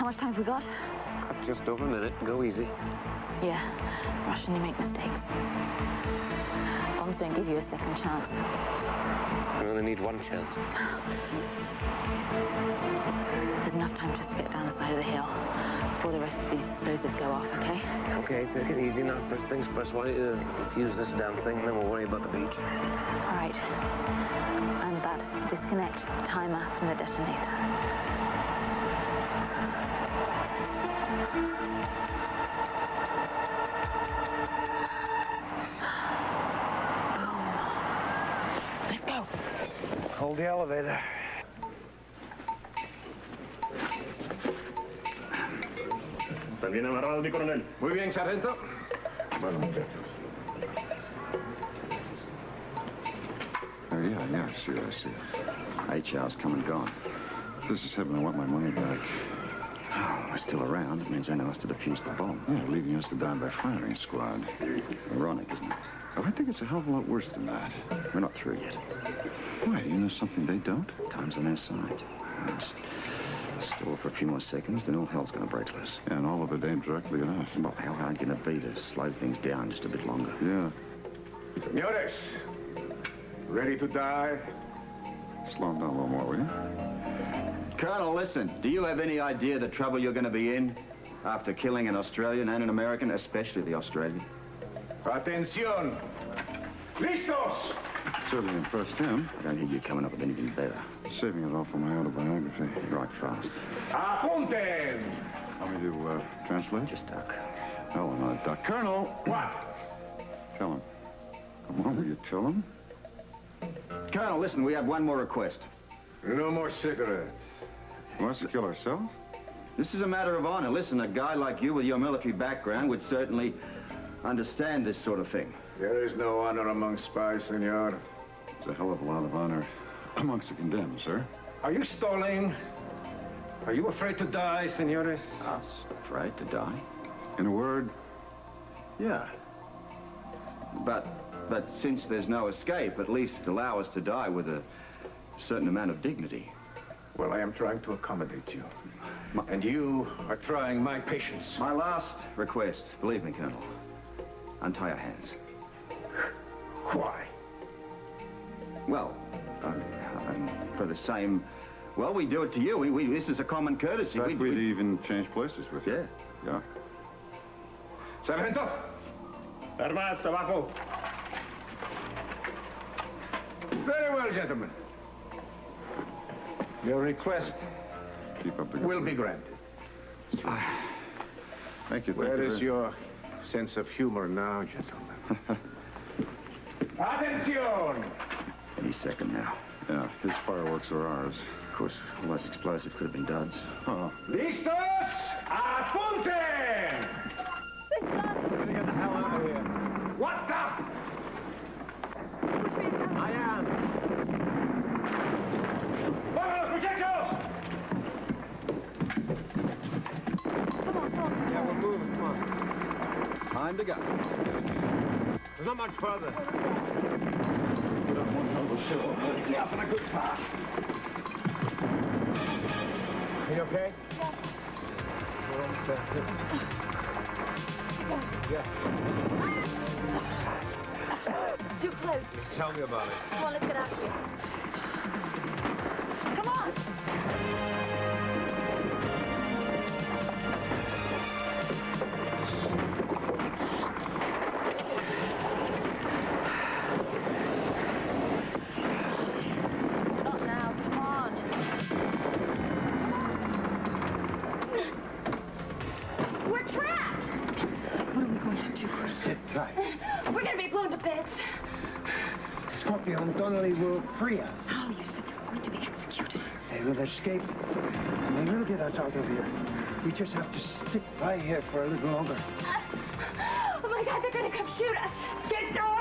much time have we got? Just over a minute. Go easy. Yeah, rush and you make mistakes. Bombs don't give you a second chance. You only need one chance. There's enough time just to get down the side of the hill before the rest of these explosives go off, okay? Okay, take it easy now. First things first. Why don't you fuse this damn thing, and then we'll worry about the beach. All right. I'm about to disconnect the timer from the detonator. Let's go. Hold the elevator. ¿Está bien amarrado, mi coronel? Muy bien, sargento. Bueno, muchachos. Oh, yeah, I see. 8 hours come and gone. This is heaven. I want my money back. Oh, we're still around. It means they know us to defuse the bomb. Yeah, leaving us to die by firing squad. Ironic, isn't it? Oh, I think it's a hell of a lot worse than that. We're not through yet. Why, you know something they don't? Time's on their side. Stall for a few more seconds, then all hell's gonna break loose. Yeah, and all of it aimed directly at us. Well, how hard can it be to slow things down just a bit longer? Yeah. Señores, ready to die? Slow them down a little more, will you? Colonel, listen, do you have any idea the trouble you're going to be in after killing an Australian and an American, especially the Australian? Atención! Listos! Certainly impressed him. I don't hear you coming up with anything better. Saving it all for my autobiography. Right fast. Apunten! Want me to translate? Just duck. No, I'm not a duck. Colonel! What? Tell him. Come on, will you tell him? Colonel, listen, we have one more request. No more cigarettes. Want us to kill ourselves? This is a matter of honor. Listen, a guy like you with your military background would certainly understand this sort of thing. There is no honor among spies, senor. There's a hell of a lot of honor amongst the condemned, sir. Are you stalling? Are you afraid to die, senores? Us? Afraid to die? In a word, Yeah. But since there's no escape, at least allow us to die with a certain amount of dignity. Well, I am trying to accommodate you. And you are trying my patience. My last request, believe me, Colonel, untie your hands. Why? Well, for the same... Well, we do it to you. This is a common courtesy. we'd even change places with you. Yeah. Yeah. Sargento! Armas, abajo! Very well, gentlemen. Your request Keep up the good will work. be granted. Thank you. Where is your sense of humor now, gentlemen? Atención! Any second now. Yeah, his fireworks are ours. Of course, all those explosives could have been Dud's. Oh. Listos! Apunten! We're gonna get the hell out of here. What the? I am. ¡Vámonos, muchachos! Yeah, we're moving. Come on. Time to go. There's not much further. Get up on a good path. Are you okay? Yeah. Too close. Tell me about it. Come on, let's get out of here. Come on! Not now, come on. We're trapped! What are we going to do? Sit tight. We're going to be blown to bits. Scorpion Donnelly will free us. Oh, you said they were going to be executed. They will escape. And they will get us out of here. We just have to stick by here for a little longer. Oh my God, they're going to come shoot us. Get down!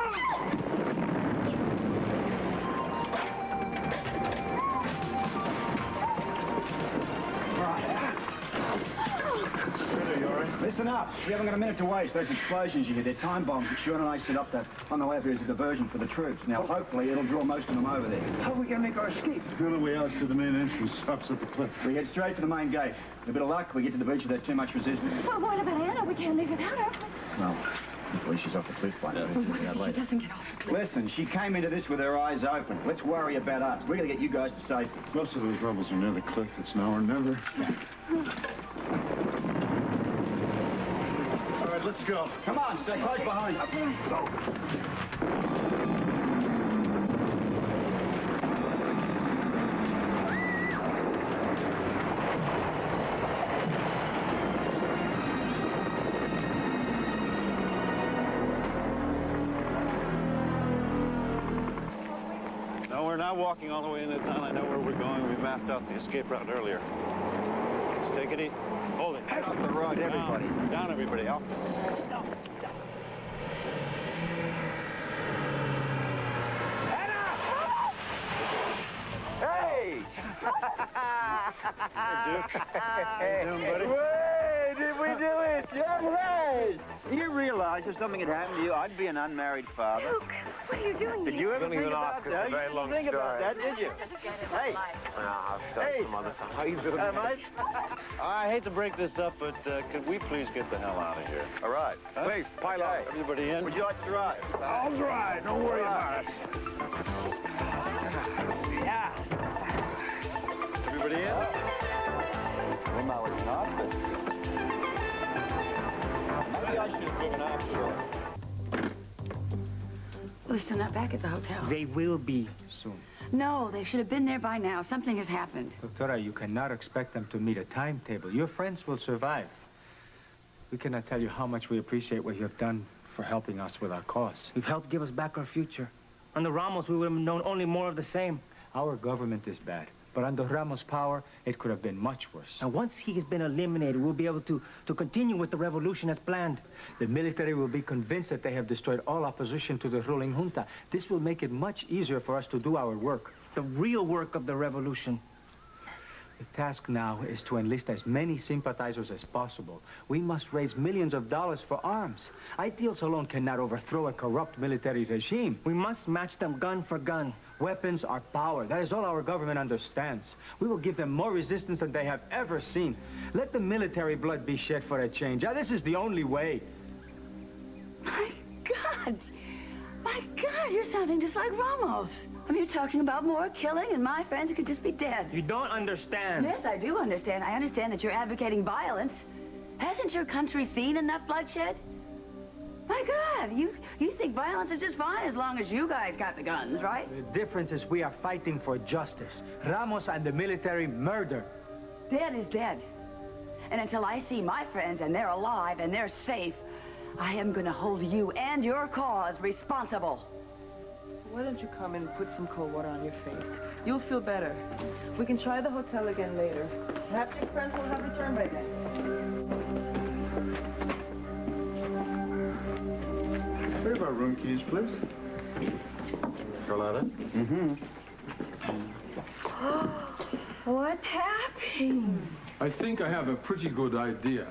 Listen up. We haven't got a minute to waste. Those explosions you hear, they're time bombs that Sean and I set up on the Lavery as a diversion for the troops. Now, hopefully, it'll draw most of them over there. How are we going to make our escape? The only way out to the main entrance stops at the cliff. We head straight for the main gate. With a bit of luck, we get to the beach without too much resistance. Well, what about Anna? We can't leave without her. Well, at least she's off the cliff by now. She doesn't get off the cliff. Listen, she came into this with her eyes open. Let's worry about us. We're going to get you guys to safety. Most of those rebels are near the cliff. It's now or never. All right, let's go. Come on, stay close behind. Go. No, we're not walking all the way into town. I know where we're going. We mapped out the escape route earlier. Just take it easy. Hold it. Head off the road, everybody. Down, everybody. Out. Hey! Duke. How you doing, buddy? Way, did we do it? Young lad! You realize if something had happened to you, I'd be an unmarried father. Luke, what are you doing Did here? you ever Don't think even about ask, it's that? a very You long didn't think about story. that, did you? Hey! I'll tell you some other time. How you doing? Am I? I hate to break this up, but could we please get the hell out of here? All right. Huh? Please, pile up. Everybody in? Would you like to drive? I'll drive. Don't worry about it. Yeah. Everybody in? Well, no, it's not, but... Maybe I should have driven after all. Well, they're still not back at the hotel. They will be soon. No, they should have been there by now. Something has happened. Doctora, you cannot expect them to meet a timetable. Your friends will survive. We cannot tell you how much we appreciate what you have done for helping us with our cause. You've helped give us back our future. Under Ramos, we would have known only more of the same. Our government is bad, but under Ramos' power, it could have been much worse. And once he has been eliminated, we'll be able to continue with the revolution as planned. The military will be convinced that they have destroyed all opposition to the ruling junta. This will make it much easier for us to do our work. The real work of the revolution. The task now is to enlist as many sympathizers as possible. We must raise millions of dollars for arms. Ideals alone cannot overthrow a corrupt military regime. We must match them gun for gun. Weapons are power. That is all our government understands. We will give them more resistance than they have ever seen. Let the military blood be shed for a change. This is the only way. My God! My God, you're sounding just like Ramos. I mean, you're talking about more killing, and my friends could just be dead. You don't understand. Yes, I do understand. I understand that you're advocating violence. Hasn't your country seen enough bloodshed? My God, you think violence is just fine as long as you guys got the guns, right? The difference is we are fighting for justice. Ramos and the military murder. Dead is dead. And until I see my friends and they're alive and they're safe, I am going to hold you and your cause responsible. Why don't you come and put some cold water on your face? You'll feel better. We can try the hotel again later. Perhaps your friends will have returned by then. We have our room keys, please. Carlotta? What happened? I think I have a pretty good idea.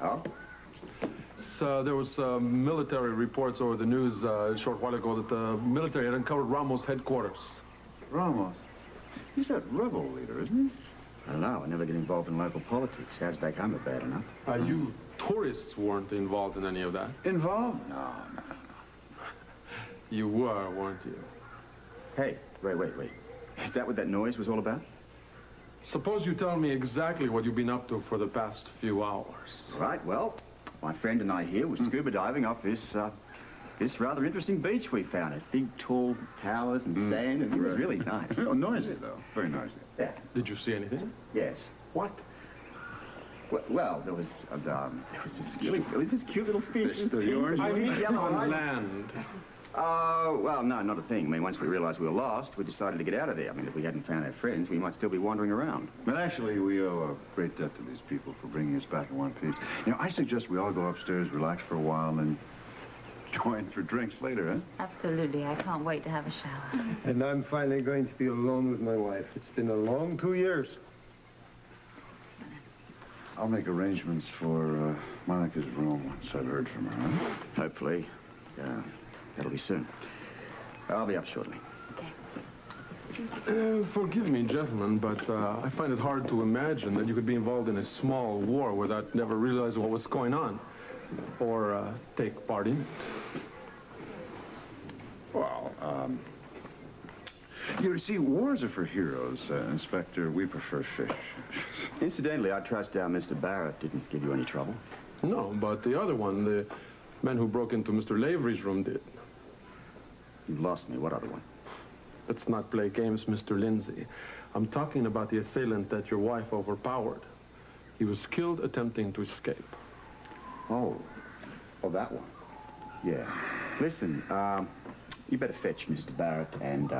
Oh? So there was military reports over the news a short while ago that the military had uncovered Ramos' headquarters. Ramos. He's that rebel leader, isn't he? I don't know. I never get involved in local politics. Sounds back home are bad enough. You tourists weren't involved in any of that. Involved? No. You were, weren't you? Hey, wait. Is that what that noise was all about? Suppose you tell me exactly what you've been up to for the past few hours. Right, well, my friend and I here were scuba diving off this rather interesting beach we found. It big, tall towers and sand, and it was really nice. Oh, noisy, though. Very noisy. Yeah. Did you see anything? Yes. What? Well, there was this cute little fish. The orange I one? mean, on land. Well, no, not a thing. I mean, once we realized we were lost, we decided to get out of there. I mean, if we hadn't found our friends, we might still be wandering around. But actually, we owe a great debt to these people for bringing us back in one piece. You know, I suggest we all go upstairs, relax for a while, and then join for drinks later, huh? Absolutely. I can't wait to have a shower. And I'm finally going to be alone with my wife. It's been a long 2 years. I'll make arrangements for Monica's room once I've heard from her, huh? Hopefully. That'll be soon. I'll be up shortly. Forgive me, gentlemen, but I find it hard to imagine that you could be involved in a small war without never realizing what was going on, or take part in it. Well, you see, wars are for heroes, Inspector. We prefer fish. Incidentally, I trust Mr. Barrett didn't give you any trouble. No, but the other one, the man who broke into Mr. Lavery's room did. You've lost me. What other one? Let's not play games, Mr. Lindsay. I'm talking about the assailant that your wife overpowered. He was killed attempting to escape. Oh, that one. Yeah. Listen, you better fetch Mr. Barrett and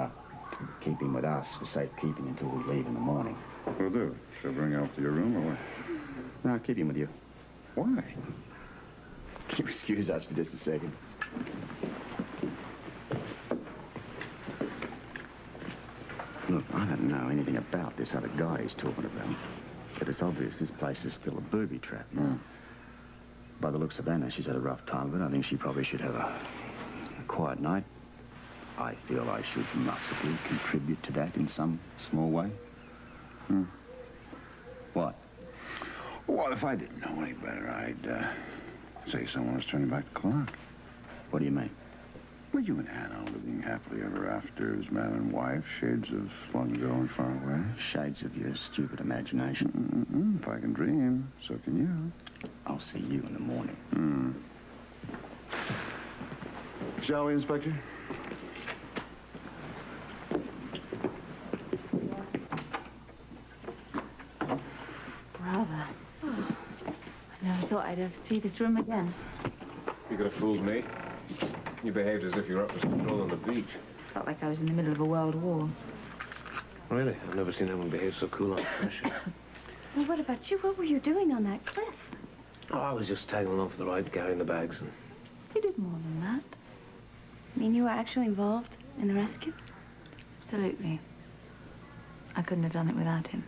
keep him with us for safekeeping until we leave in the morning. Will do. Shall I bring him up to your room or what? No, keep him with you. Why? Can you excuse us for just a second? Look, I don't know anything about this other guy he's talking about. But it's obvious this place is still a booby trap. By the looks of Anna, she's had a rough time of it. I think she probably should have a quiet night. I feel I should possibly contribute to that in some small way. What? Well, if I didn't know any better, I'd say someone was turning back the clock. What do you mean? Well, you and Anna living happily ever after as man and wife, shades of long ago and far away. Shades of your stupid imagination. If I can dream, so can you. I'll see you in the morning. Shall we, Inspector? Brother. I never thought I'd ever see this room again. You could have fooled me. You behaved as if you were up for some patrol on the beach. Felt like I was in the middle of a world war. Really? I've never seen anyone behave so cool under pressure. Well, what about you? What were you doing on that cliff? Oh, I was just tagging along for the ride, carrying the bags. And... You did more than that. I mean, you were actually involved in the rescue? Absolutely. I couldn't have done it without him.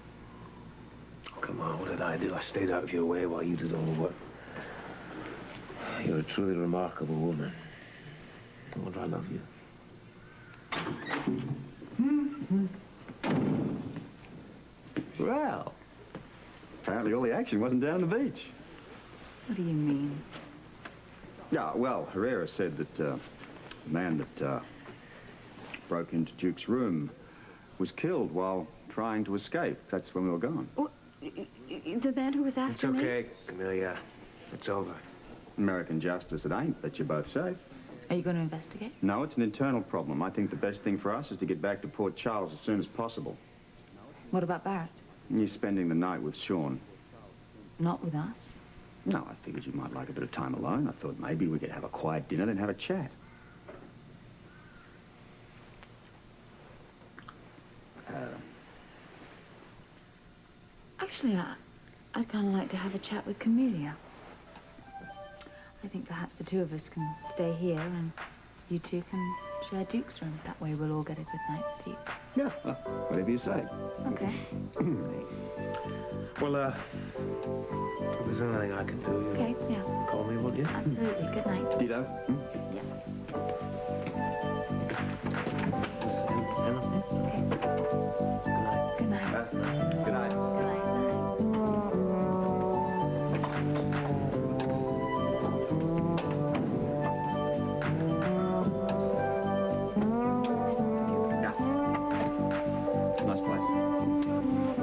Oh, come on, what did I do? I stayed out of your way while you did all the work. You're a truly remarkable woman. No wonder I love you. Well, apparently all the action wasn't down the beach. What do you mean? Yeah, well, Herrera said that the man that broke into Duke's room was killed while trying to escape. That's when we were gone. Oh, the man who was after It's me? okay, Camellia. It's over. American justice, it ain't, but you're both safe. Are you going to investigate? No, it's an internal problem. I think the best thing for us is to get back to Port Charles as soon as possible. What about Barrett? You're spending the night with Sean. Not with us. No, I figured you might like a bit of time alone. I thought maybe we could have a quiet dinner, then have a chat. Actually, I'd kind of like to have a chat with Camellia. I think perhaps the two of us can stay here and you two can share Duke's room. That way we'll all get a good night's sleep. Yeah, whatever you say. Okay. Well, if there's anything I can do, you Okay, yeah. call me, won't you? Absolutely. Good night. Ditto. Yeah. Anything? Okay. Good night. Good night. Good night. Nice place.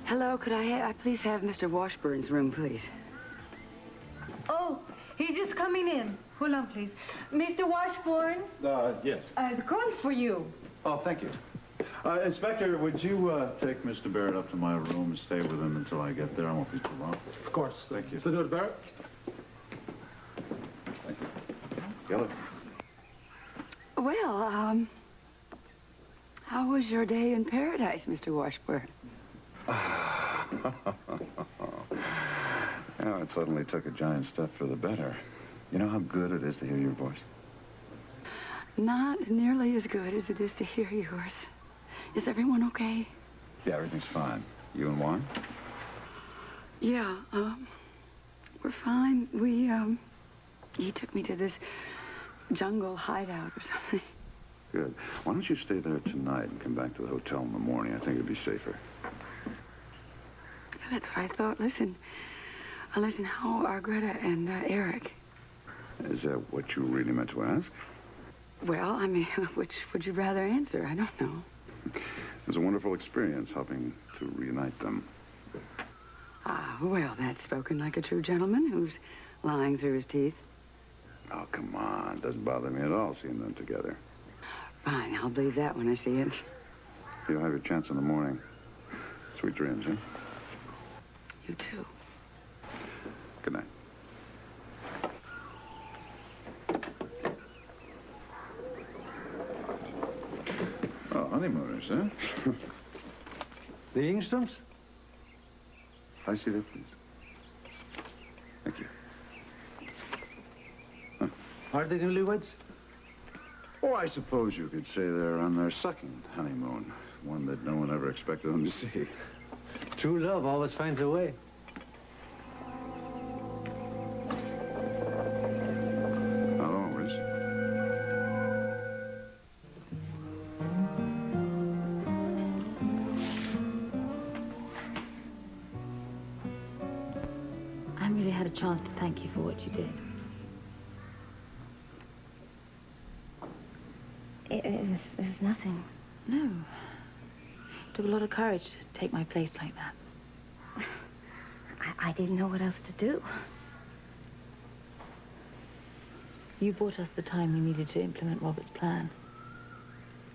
Hello, could I please have Mr. Washburn's room, please? Oh, he's just coming in. Hold on, please. Mr. Washburn, Yes. I've called for you. Oh, thank you. Inspector, would you take Mr. Barrett up to my room and stay with him until I get there? I won't be too long. Of course. Thank you. Senor Barrett? Thank you. Yellow. Well, how was your day in paradise, Mr. Washburn? Yeah, it suddenly took a giant step for the better. You know how good it is to hear your voice? Not nearly as good as it is to hear yours. Is everyone okay? Yeah, everything's fine. You and Warren? Yeah, we're fine. He took me to this jungle hideout or something. Good. Why don't you stay there tonight and come back to the hotel in the morning? I think it'd be safer. That's what I thought. Listen, how are Greta and Eric? Is that what you really meant to ask? Well, I mean, which would you rather answer? I don't know. It was a wonderful experience helping to reunite them. Ah, well, that's spoken like a true gentleman who's lying through his teeth. Oh, come on. It doesn't bother me at all seeing them together. Fine, I'll believe that when I see it. You'll have your chance in the morning. Sweet dreams, huh? You too. Good night. Oh, honeymooners, huh? The Ingströms? I see that, please. Thank you. Are they newlyweds? Oh, I suppose you could say they're on their second honeymoon. One that no one ever expected them to see. True love always finds a way. Not always. I haven't really had a chance to thank you for what you did. It was nothing. No. It took a lot of courage to take my place like that. I didn't know what else to do. You bought us the time we needed to implement Robert's plan.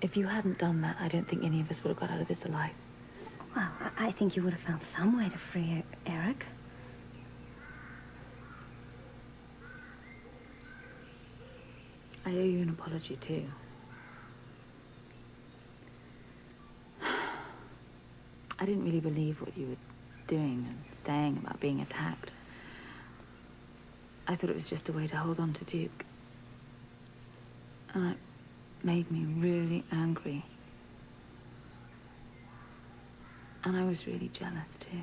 If you hadn't done that, I don't think any of us would have got out of this alive. Well, I think you would have found some way to free Eric. I owe you an apology, too. I didn't really believe what you were doing and saying about being attacked. I thought it was just a way to hold on to Duke. And it made me really angry. And I was really jealous, too.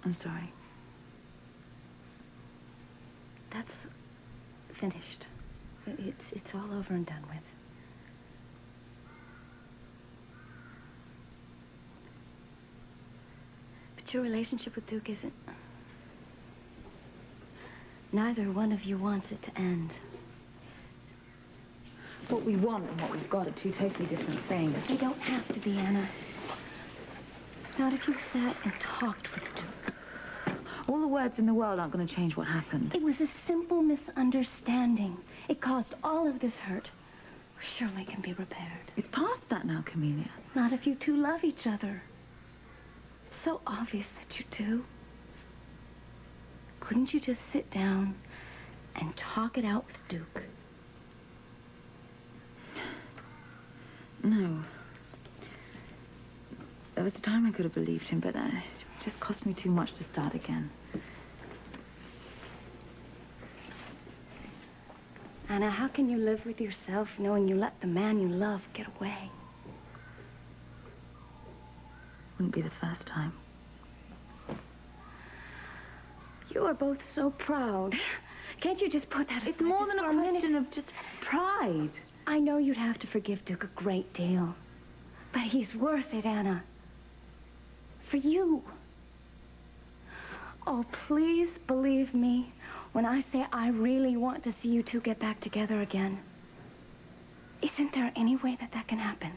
I'm sorry. That's finished. It's all over and done with. But your relationship with Duke isn't. Neither one of you wants it to end. What we want and what we've got are two totally different things. They don't have to be, Anna. Not if you sat and talked with Duke. All the words in the world aren't going to change what happened. It was a simple misunderstanding. It caused all of this hurt. Surely can be repaired. It's past that now, Camellia. Not if you two love each other. It's so obvious that you do. Couldn't you just sit down and talk it out with Duke? No. There was a time I could have believed him, but it just cost me too much to start again. Anna, how can you live with yourself knowing you let the man you love get away? Wouldn't be the first time. You are both so proud. Can't you just put that aside? It's more than a question of just pride. I know you'd have to forgive Duke a great deal. But he's worth it, Anna. For you. Oh, please believe me when I say I really want to see you two get back together again. Isn't there any way that can happen?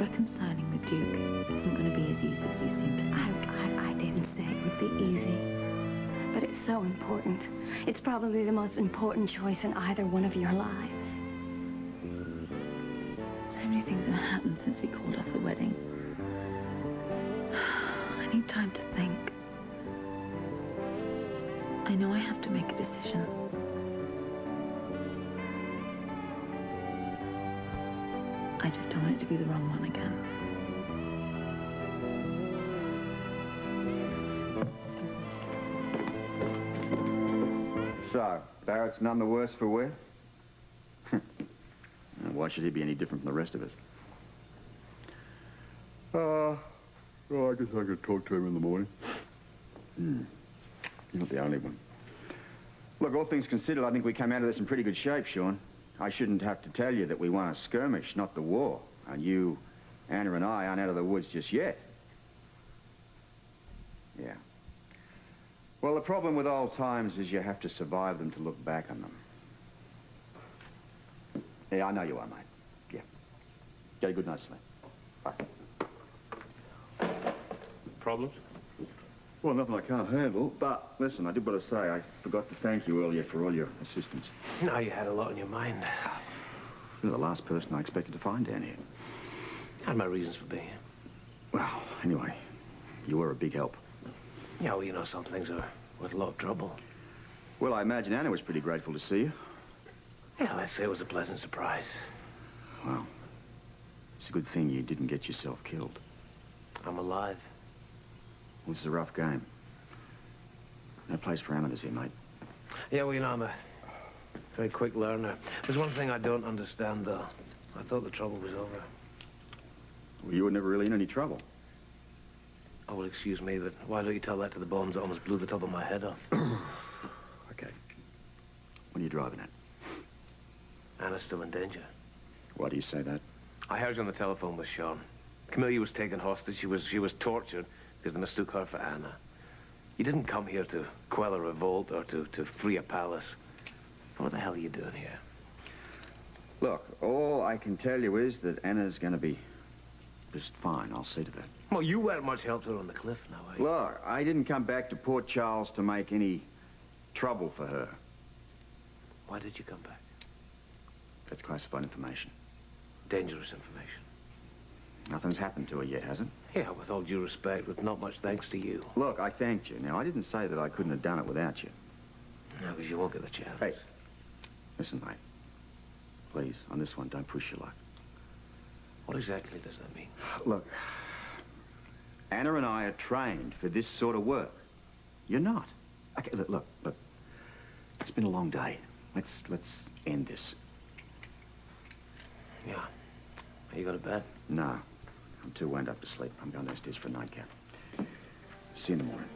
Reconciling the Duke isn't going to be as easy as you seem to think. I didn't say it would be easy. But it's so important. It's probably the most important choice in either one of your lives. So many things have happened since we called off the wedding. I need time to think. I know I have to make a decision. I just don't want it to be the wrong one again. So, Barrett's none the worse for wear? Why should he be any different from the rest of us? Oh, I guess I could talk to him in the morning. You're not the only one. Look, all things considered, I think we came out of this in pretty good shape, Sean. I shouldn't have to tell you that we won a skirmish, not the war. And you, Anna and I aren't out of the woods just yet. Yeah. Well, the problem with old times is you have to survive them to look back on them. Yeah, I know you are, mate. Yeah. Get a good night's sleep. Bye. Problems? Well, nothing I can't handle, but listen, I did want to say I forgot to thank you earlier for all your assistance. No, you had a lot on your mind. You're the last person I expected to find down here. I had my reasons for being here. Well, anyway, you were a big help. Yeah, well, you know, some things are worth a lot of trouble. Well, I imagine Anna was pretty grateful to see you. Yeah, let's say it was a pleasant surprise. Well, it's a good thing you didn't get yourself killed. I'm alive. This is a rough game. No place for amateurs here, mate. Yeah, well, you know, I'm a very quick learner. There's one thing I don't understand, though. I thought the trouble was over. Well, you were never really in any trouble. Oh, well, excuse me, but why don't you tell that to the bombs that almost blew the top of my head off? Okay. What are you driving at? Anna's still in danger. Why do you say that? I heard you on the telephone with Sean. Camellia was taken hostage. She was tortured because they mistook her for Anna. You didn't come here to quell a revolt or to free a palace. What the hell are you doing here? Look, all I can tell you is that Anna's going to be just fine. I'll see to that. Well, you weren't much help to her on the cliff now, are you? Look, I didn't come back to Port Charles to make any trouble for her. Why did you come back? That's classified information. Dangerous information. Nothing's happened to her yet, has it? Yeah, with all due respect, with not much thanks to you. Look, I thanked you. Now, I didn't say that I couldn't have done it without you. No, because you won't get the chance. Hey, listen, mate. Please, on this one, don't push your luck. What exactly does that mean? Look, Anna and I are trained for this sort of work. You're not. Okay, look. It's been a long day. Let's end this. Yeah. Are you going to bed? No. I'm too wound up to sleep. I'm going downstairs for a nightcap. See you in the morning.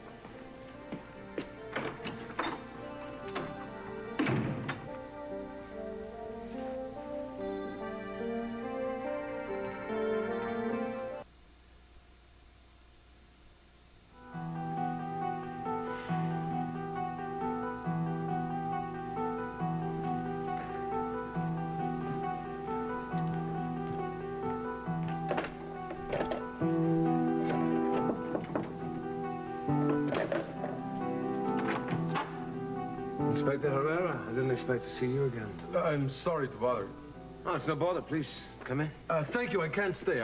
Inspector Herrera, I didn't expect to see you again. I'm sorry to bother you. Oh, it's no bother. Please, come in. Thank you. I can't stay.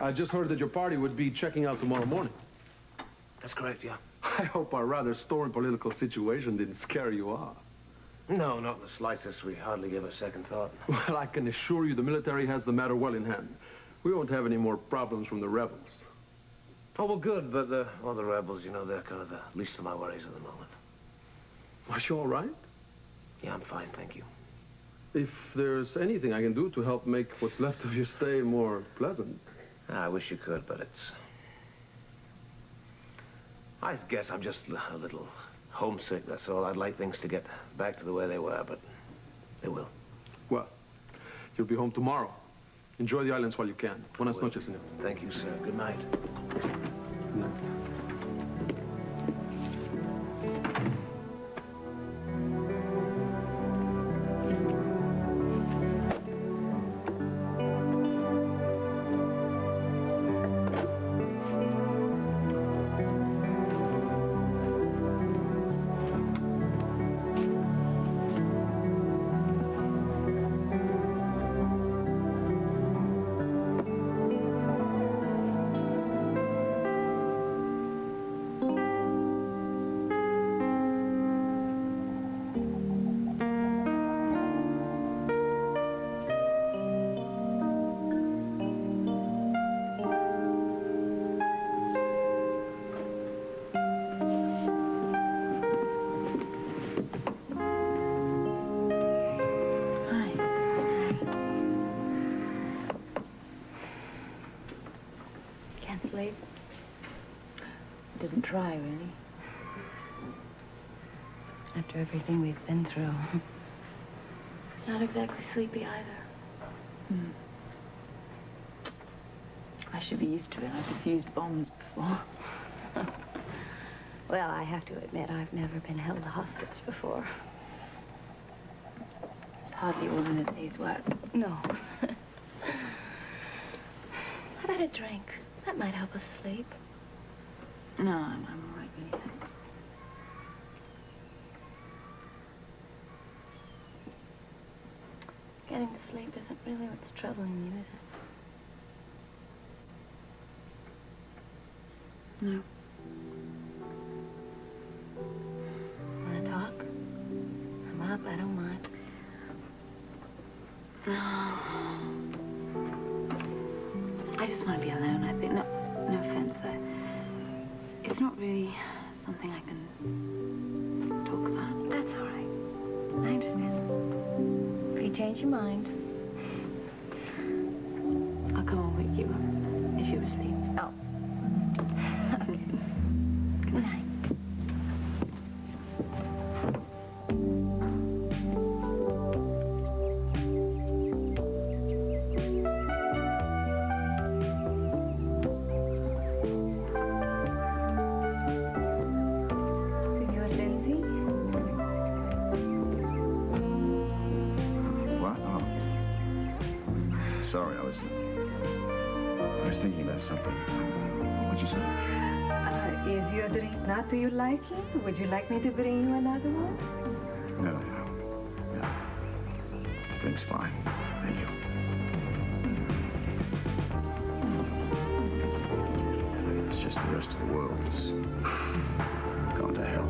I just heard that your party would be checking out tomorrow morning. That's correct, yeah. I hope our rather stormy political situation didn't scare you off. No, not in the slightest. We hardly give it a second thought. Well, I can assure you the military has the matter well in hand. We won't have any more problems from the rebels. Oh, well, good, but the rebels, you know, they're kind of the least of my worries at the moment. Are you all right? Yeah, I'm fine, thank you. If there's anything I can do to help make what's left of your stay more pleasant. I wish you could, but I guess I'm just a little homesick, that's all. I'd like things to get back to the way they were, but they will. Well, you'll be home tomorrow. Enjoy the islands while you can. Buenas noches, señor. Thank you, sir. Good night. Good night. sleep? I didn't try, really. After everything we've been through. Not exactly sleepy either. Hmm. I should be used to it. I've defused bombs before. Well, I have to admit, I've never been held hostage before. It's hardly all in a day's work. No. How about a drink? That might help us sleep. No, I'm all right, really, thanks. Getting to sleep isn't really what's troubling you, is it? No. Want to talk? I'm up, I don't mind. No. I just want to be alone, I think. No offense. It's not really something I can talk about. That's all right. I understand. If you change your mind. I'll come and wake you up if you're asleep. Oh. Okay. Good night. Sorry, I was thinking about something. What'd you say? Is your drink not to your liking? Would you like me to bring you another one? No. Drink's fine. Thank you. It's just the rest of the world's gone to hell.